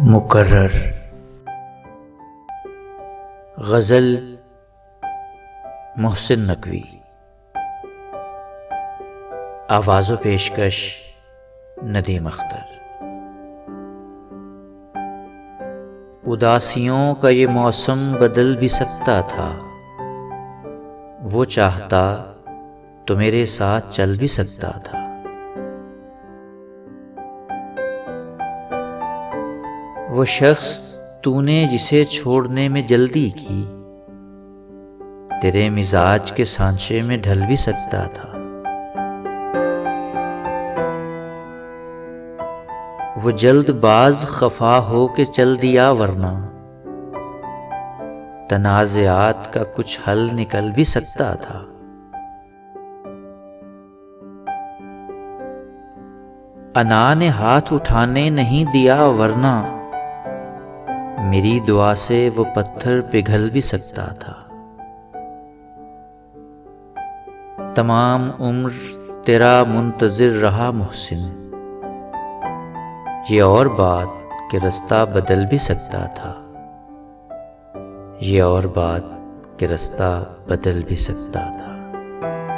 مقرر غزل محسن نقوی، آواز و پیشکش ندیم اختر۔ اداسیوں کا یہ موسم بدل بھی سکتا تھا، وہ چاہتا تو میرے ساتھ چل بھی سکتا تھا۔ وہ شخص تو نے جسے چھوڑنے میں جلدی کی، تیرے مزاج کے سانچے میں ڈھل بھی سکتا تھا۔ وہ جلد باز خفا ہو کے چل دیا، ورنہ تنازعات کا کچھ حل نکل بھی سکتا تھا۔ انا نے ہاتھ اٹھانے نہیں دیا، ورنہ میری دعا سے وہ پتھر پگھل بھی سکتا تھا۔ تمام عمر تیرا منتظر رہا محسن، یہ اور بات کہ رستہ بدل بھی سکتا تھا، یہ اور بات کہ رستہ بدل بھی سکتا تھا۔